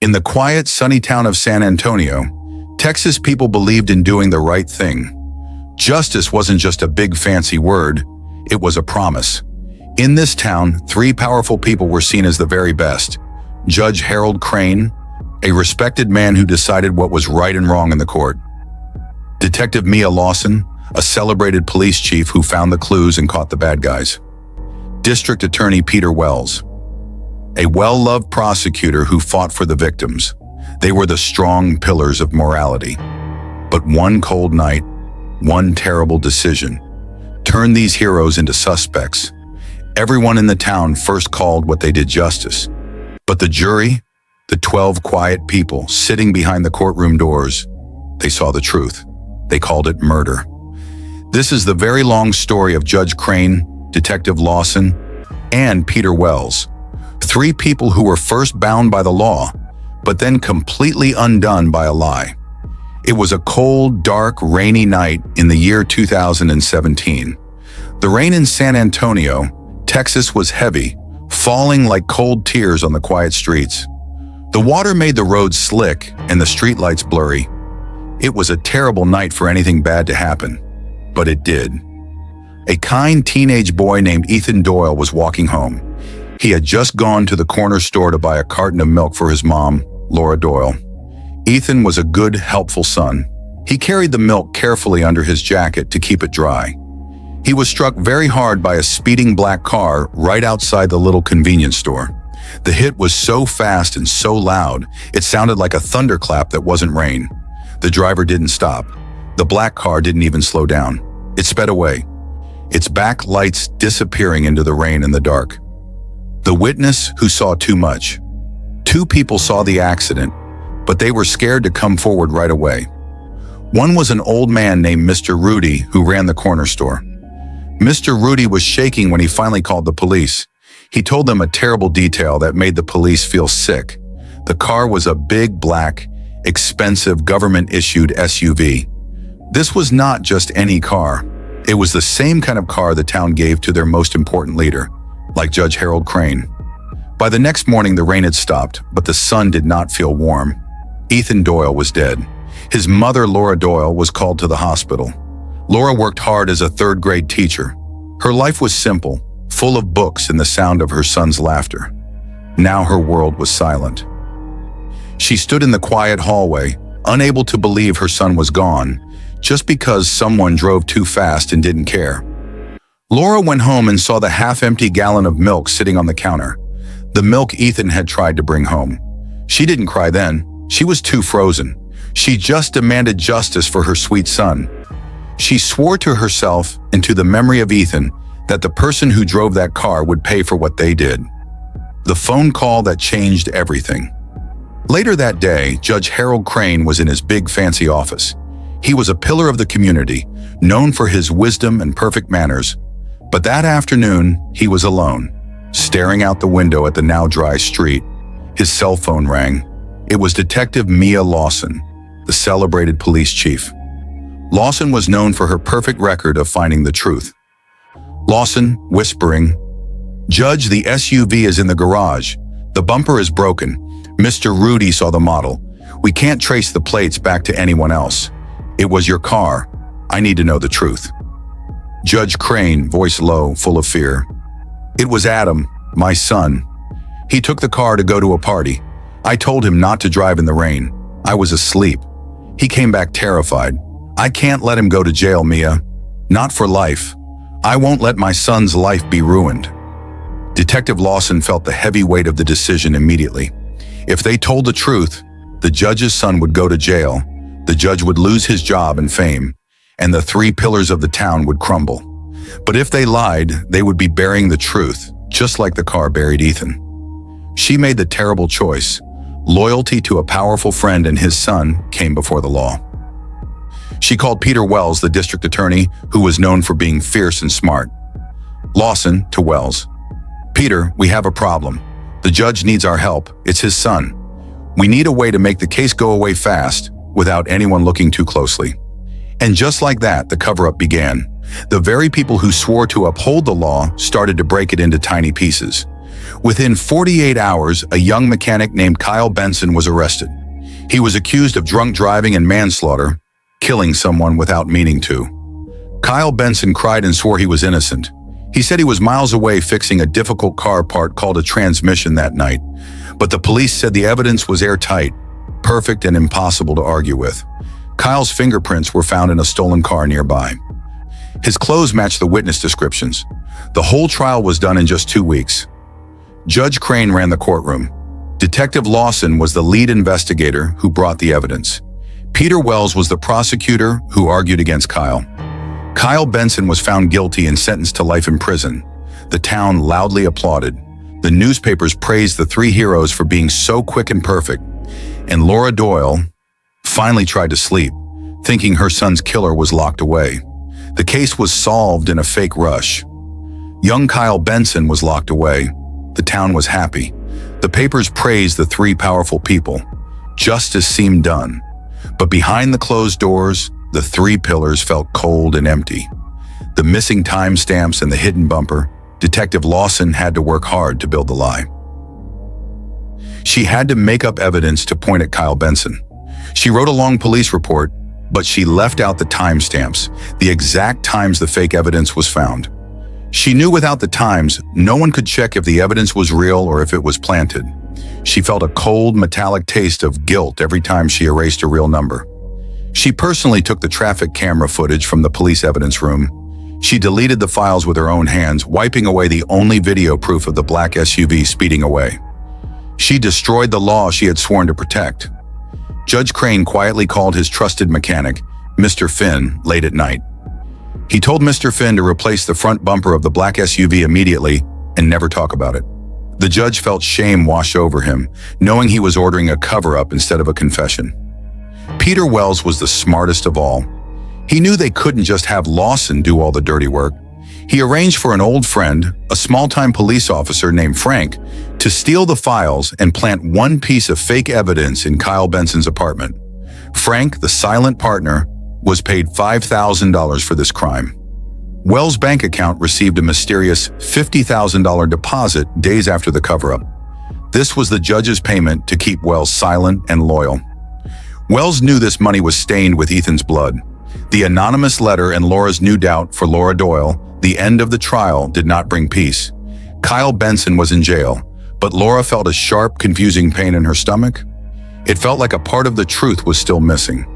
In the quiet, sunny town of San Antonio, Texas, people believed in doing the right thing. Justice wasn't just a big fancy word, it was a promise. In this town, three powerful people were seen as the very best. Judge Harold Crane, a respected man who decided what was right and wrong in the court. Detective Mia Lawson, a celebrated police chief who found the clues and caught the bad guys. District Attorney Peter Wells, a well-loved prosecutor who fought for the victims. They were the strong pillars of morality. But one cold night, one terrible decision, turned these heroes into suspects. Everyone in the town first called what they did justice. But the jury, the 12 quiet people sitting behind the courtroom doors, they saw the truth. They called it murder. This is the very long story of Judge Crane, Detective Lawson, and Peter Wells. Three people who were first bound by the law, but then completely undone by a lie. It was a cold, dark, rainy night in the year 2017. The rain in San Antonio, Texas was heavy, falling like cold tears on the quiet streets. The water made the roads slick and the streetlights blurry. It was a terrible night for anything bad to happen, but it did. A kind teenage boy named Ethan Doyle was walking home. He had just gone to the corner store to buy a carton of milk for his mom, Laura Doyle. Ethan was a good, helpful son. He carried the milk carefully under his jacket to keep it dry. He was struck very hard by a speeding black car right outside the little convenience store. The hit was so fast and so loud, it sounded like a thunderclap that wasn't rain. The driver didn't stop. The black car didn't even slow down. It sped away, its back lights disappearing into the rain and the dark. The witness who saw too much. Two people saw the accident, but they were scared to come forward right away. One was an old man named Mr. Rudy who ran the corner store. Mr. Rudy was shaking when he finally called the police. He told them a terrible detail that made the police feel sick. The car was a big, black, expensive government-issued SUV. This was not just any car. It was the same kind of car the town gave to their most important leader, like Judge Harold Crane. By the next morning, the rain had stopped, but the sun did not feel warm. Ethan Doyle was dead. His mother, Laura Doyle, was called to the hospital. Laura worked hard as a third-grade teacher. Her life was simple, full of books and the sound of her son's laughter. Now her world was silent. She stood in the quiet hallway, unable to believe her son was gone, just because someone drove too fast and didn't care. Laura went home and saw the half-empty gallon of milk sitting on the counter, the milk Ethan had tried to bring home. She didn't cry then. She was too frozen. She just demanded justice for her sweet son. She swore to herself and to the memory of Ethan that the person who drove that car would pay for what they did. The phone call that changed everything. Later that day, Judge Harold Crane was in his big fancy office. He was a pillar of the community, known for his wisdom and perfect manners. But that afternoon, he was alone, staring out the window at the now dry street. His cell phone rang. It was Detective Mia Lawson, the celebrated police chief. Lawson was known for her perfect record of finding the truth. Lawson, whispering, "Judge, the SUV is in the garage. The bumper is broken. Mr. Rudy saw the model. We can't trace the plates back to anyone else. It was your car. I need to know the truth." Judge Crane, voice low, full of fear. "It was Adam, my son. He took the car to go to a party. I told him not to drive in the rain. I was asleep. He came back terrified. I can't let him go to jail, Mia. Not for life. I won't let my son's life be ruined." Detective Lawson felt the heavy weight of the decision immediately. If they told the truth, the judge's son would go to jail, the judge would lose his job and fame, and the three pillars of the town would crumble. But if they lied, they would be burying the truth, just like the car buried Ethan. She made the terrible choice. Loyalty to a powerful friend and his son came before the law. She called Peter Wells, the district attorney, who was known for being fierce and smart. Lawson to Wells. "Peter, we have a problem. The judge needs our help. It's his son. We need a way to make the case go away fast without anyone looking too closely." And just like that, the cover-up began. The very people who swore to uphold the law started to break it into tiny pieces. Within 48 hours, a young mechanic named Kyle Benson was arrested. He was accused of drunk driving and manslaughter, killing someone without meaning to. Kyle Benson cried and swore he was innocent. He said he was miles away fixing a difficult car part called a transmission that night, but the police said the evidence was airtight, perfect and impossible to argue with. Kyle's fingerprints were found in a stolen car nearby. His clothes matched the witness descriptions. The whole trial was done in just 2 weeks. Judge Crane ran the courtroom. Detective Lawson was the lead investigator who brought the evidence. Peter Wells was the prosecutor who argued against Kyle. Kyle Benson was found guilty and sentenced to life in prison. The town loudly applauded. The newspapers praised the three heroes for being so quick and perfect. And Laura Doyle finally tried to sleep, thinking her son's killer was locked away. The case was solved in a fake rush. Young Kyle Benson was locked away. The town was happy. The papers praised the three powerful people. Justice seemed done. But behind the closed doors, the three pillars felt cold and empty. The missing timestamps and the hidden bumper, Detective Lawson had to work hard to build the lie. She had to make up evidence to point at Kyle Benson. She wrote a long police report, but she left out the timestamps, the exact times the fake evidence was found. She knew without the times, no one could check if the evidence was real or if it was planted. She felt a cold, metallic taste of guilt every time she erased a real number. She personally took the traffic camera footage from the police evidence room. She deleted the files with her own hands, wiping away the only video proof of the black SUV speeding away. She destroyed the law she had sworn to protect. Judge Crane quietly called his trusted mechanic, Mr. Finn, late at night. He told Mr. Finn to replace the front bumper of the black SUV immediately and never talk about it. The judge felt shame wash over him, knowing he was ordering a cover-up instead of a confession. Peter Wells was the smartest of all. He knew they couldn't just have Lawson do all the dirty work. He arranged for an old friend, a small-time police officer named Frank, to steal the files and plant one piece of fake evidence in Kyle Benson's apartment. Frank, the silent partner, was paid $5,000 for this crime. Wells' bank account received a mysterious $50,000 deposit days after the cover-up. This was the judge's payment to keep Wells silent and loyal. Wells knew this money was stained with Ethan's blood. The anonymous letter and Laura's new doubt for Laura Doyle, the end of the trial, did not bring peace. Kyle Benson was in jail, but Laura felt a sharp, confusing pain in her stomach. It felt like a part of the truth was still missing.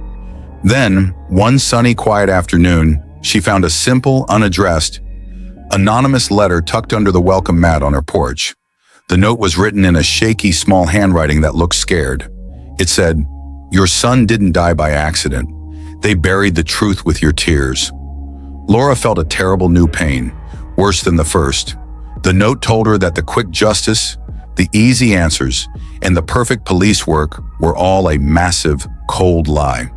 Then, one sunny, quiet afternoon, she found a simple, unaddressed, anonymous letter tucked under the welcome mat on her porch. The note was written in a shaky, small handwriting that looked scared. It said, "Your son didn't die by accident. They buried the truth with your tears." Laura felt a terrible new pain, worse than the first. The note told her that the quick justice, the easy answers, and the perfect police work were all a massive, cold lie.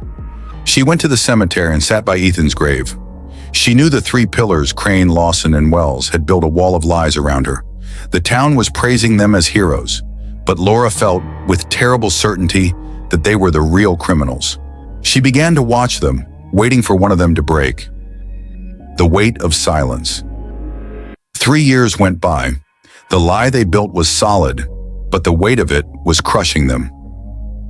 She went to the cemetery and sat by Ethan's grave. She knew the three pillars, Crane, Lawson, and Wells, had built a wall of lies around her. The town was praising them as heroes, but Laura felt, with terrible certainty, that they were the real criminals. She began to watch them, waiting for one of them to break. The weight of silence. 3 years went by. The lie they built was solid, but the weight of it was crushing them.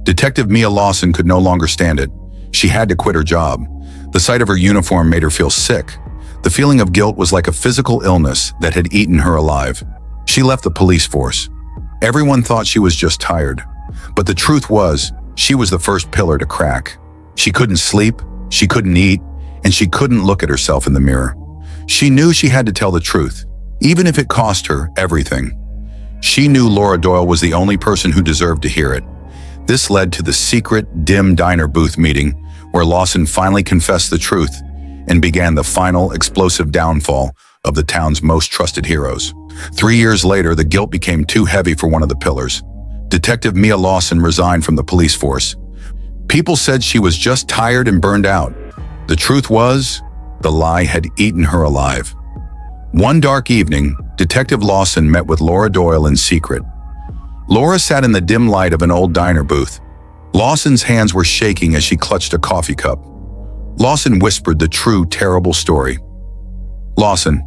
Detective Mia Lawson could no longer stand it. She had to quit her job. The sight of her uniform made her feel sick. The feeling of guilt was like a physical illness that had eaten her alive. She left the police force. Everyone thought she was just tired. But the truth was, she was the first pillar to crack. She couldn't sleep, she couldn't eat, and she couldn't look at herself in the mirror. She knew she had to tell the truth, even if it cost her everything. She knew Laura Doyle was the only person who deserved to hear it. This led to the secret, dim diner booth meeting, where Lawson finally confessed the truth and began the final, explosive downfall of the town's most trusted heroes. 3 years later, the guilt became too heavy for one of the pillars. Detective Mia Lawson resigned from the police force. People said she was just tired and burned out. The truth was, the lie had eaten her alive. One dark evening, Detective Lawson met with Laura Doyle in secret. Laura sat in the dim light of an old diner booth. Lawson's hands were shaking as she clutched a coffee cup. Lawson whispered the true, terrible story. "Lawson,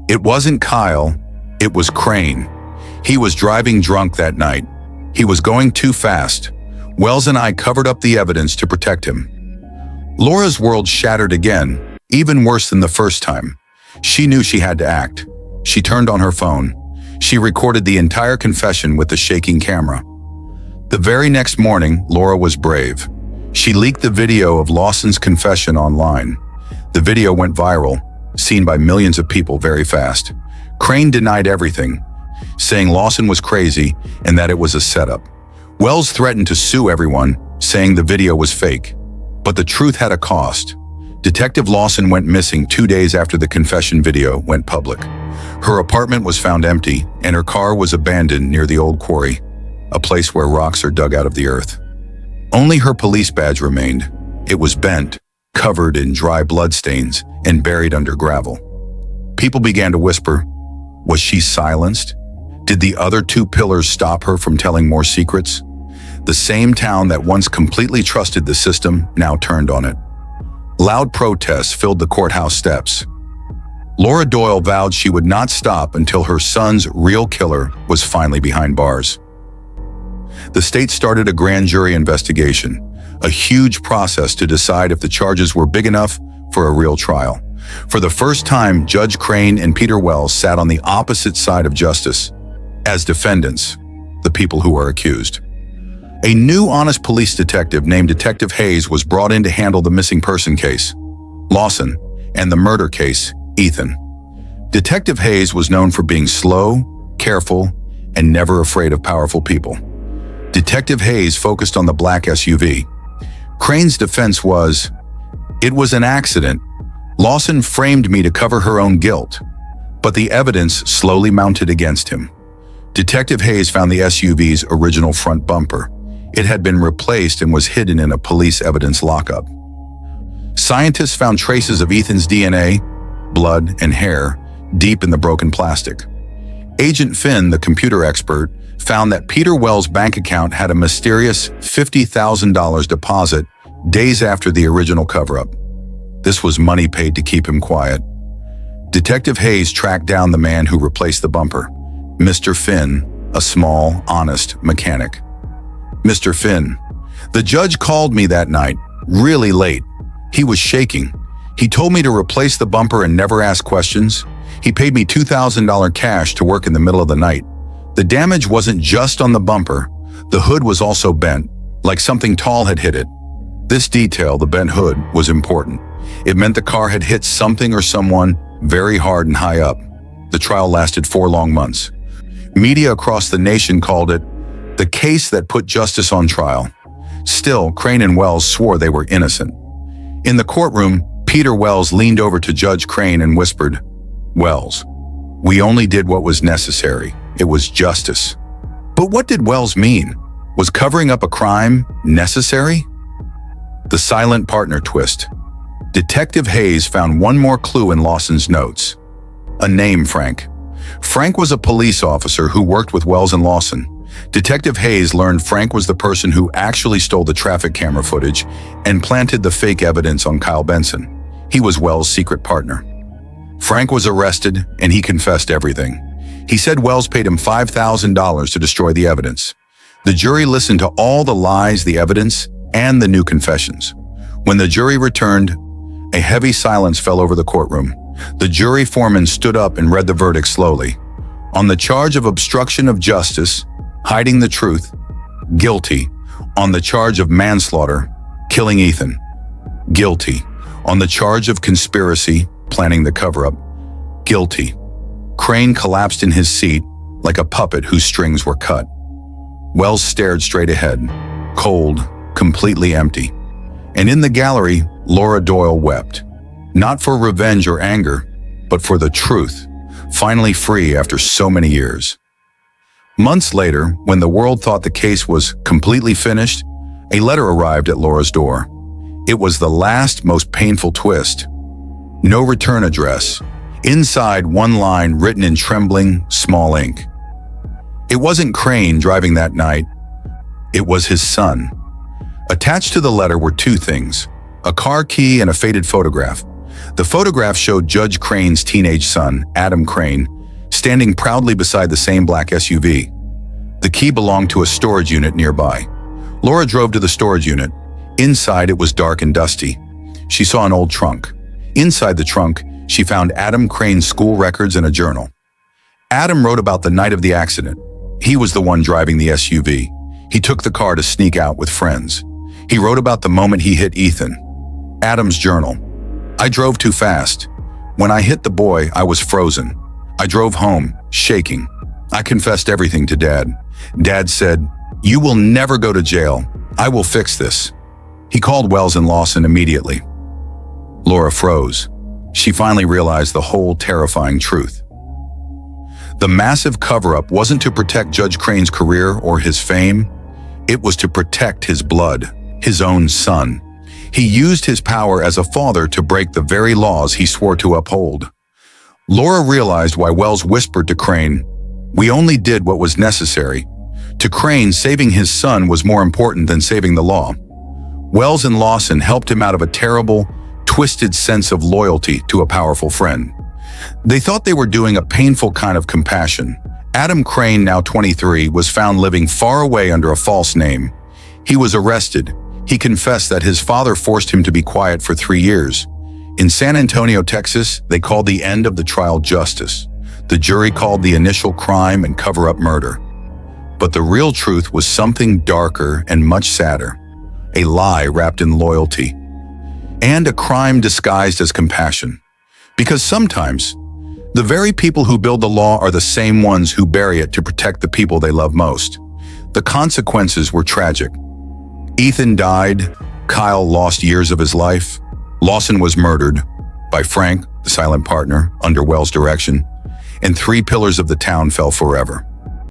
it wasn't Kyle, it was Crane. He was driving drunk that night. He was going too fast. Wells and I covered up the evidence to protect him. Laura's world shattered again, even worse than the first time. She knew she had to act. She turned on her phone. She recorded the entire confession with the shaking camera. The very next morning, Laura was brave. She leaked the video of Lawson's confession online. The video went viral, seen by millions of people very fast. Crane denied everything, saying Lawson was crazy and that it was a setup. Wells threatened to sue everyone, saying the video was fake. But the truth had a cost. Detective Lawson went missing 2 days after the confession video went public. Her apartment was found empty, and her car was abandoned near the old quarry, a place where rocks are dug out of the earth. Only her police badge remained. It was bent, covered in dry bloodstains, and buried under gravel. People began to whisper, was she silenced? Did the other 2 pillars stop her from telling more secrets? The same town that once completely trusted the system now turned on it. Loud protests filled the courthouse steps. Laura Doyle vowed she would not stop until her son's real killer was finally behind bars. The state started a grand jury investigation, a huge process to decide if the charges were big enough for a real trial. For the first time, Judge Crane and Peter Wells sat on the opposite side of justice, as defendants, the people who were accused. A new honest police detective named Detective Hayes was brought in to handle the missing person case, Lawson, and the murder case, Ethan. Detective Hayes was known for being slow, careful, and never afraid of powerful people. Detective Hayes focused on the black SUV. Crane's defense was, "It was an accident. Lawson framed me to cover her own guilt." But the evidence slowly mounted against him. Detective Hayes found the SUV's original front bumper. It had been replaced and was hidden in a police evidence lockup. Scientists found traces of Ethan's DNA, blood, and hair deep in the broken plastic. Agent Finn, the computer expert, found that Peter Wells' bank account had a mysterious $50,000 deposit days after the original cover-up. This was money paid to keep him quiet. Detective Hayes tracked down the man who replaced the bumper, Mr. Finn, a small, honest mechanic. Mr. Finn. The judge called me that night, really late. He was shaking. He told me to replace the bumper and never ask questions. He paid me $2,000 cash to work in the middle of the night. The damage wasn't just on the bumper. The hood was also bent, like something tall had hit it. This detail, the bent hood, was important. It meant the car had hit something or someone very hard and high up. The trial lasted 4 long months. Media across the nation called it the case that put justice on trial. Still, Crane and Wells swore they were innocent. In the courtroom, Peter Wells leaned over to Judge Crane and whispered, "Wells, we only did what was necessary. It was justice." But what did Wells mean? Was covering up a crime necessary? The silent partner twist. Detective Hayes found one more clue in Lawson's notes. A name, Frank. Frank was a police officer who worked with Wells and Lawson. Detective Hayes learned Frank was the person who actually stole the traffic camera footage and planted the fake evidence on Kyle Benson. He was Wells' secret partner. Frank was arrested and he confessed everything. He said Wells paid him $5,000 to destroy the evidence. The jury listened to all the lies, the evidence, and the new confessions. When the jury returned, a heavy silence fell over the courtroom. The jury foreman stood up and read the verdict slowly. On the charge of obstruction of justice, hiding the truth, guilty. On the charge of manslaughter, killing Ethan, guilty. On the charge of conspiracy, planning the cover-up, guilty. Crane collapsed in his seat like a puppet whose strings were cut. Wells stared straight ahead, cold, completely empty. And in the gallery, Laura Doyle wept. Not for revenge or anger, but for the truth, finally free after so many years. Months later, when the world thought the case was completely finished, a letter arrived at Laura's door. It was the last, most painful twist. No return address. Inside, one line written in trembling, small ink. It wasn't Crane driving that night. It was his son. Attached to the letter were 2 things, a car key and a faded photograph. The photograph showed Judge Crane's teenage son, Adam Crane, standing proudly beside the same black SUV. The key belonged to a storage unit nearby. Laura drove to the storage unit. Inside, it was dark and dusty. She saw an old trunk. Inside the trunk, she found Adam Crane's school records and a journal. Adam wrote about the night of the accident. He was the one driving the SUV. He took the car to sneak out with friends. He wrote about the moment he hit Ethan. Adam's journal. I drove too fast. When I hit the boy, I was frozen. I drove home, shaking. I confessed everything to Dad. Dad said, "You will never go to jail. I will fix this." He called Wells and Lawson immediately. Laura froze. She finally realized the whole terrifying truth. The massive cover-up wasn't to protect Judge Crane's career or his fame. It was to protect his blood, his own son. He used his power as a father to break the very laws he swore to uphold. Laura realized why Wells whispered to Crane, "We only did what was necessary." To Crane, saving his son was more important than saving the law. Wells and Lawson helped him out of a terrible, twisted sense of loyalty to a powerful friend. They thought they were doing a painful kind of compassion. Adam Crane, now 23, was found living far away under a false name. He was arrested. He confessed that his father forced him to be quiet for 3 years. In San Antonio, Texas, they called the end of the trial justice. The jury called the initial crime and cover-up murder. But the real truth was something darker and much sadder. A lie wrapped in loyalty. And a crime disguised as compassion. Because sometimes, the very people who build the law are the same ones who bury it to protect the people they love most. The consequences were tragic. Ethan died. Kyle lost years of his life. Lawson was murdered by Frank, the silent partner, under Wells' direction. And 3 pillars of the town fell forever.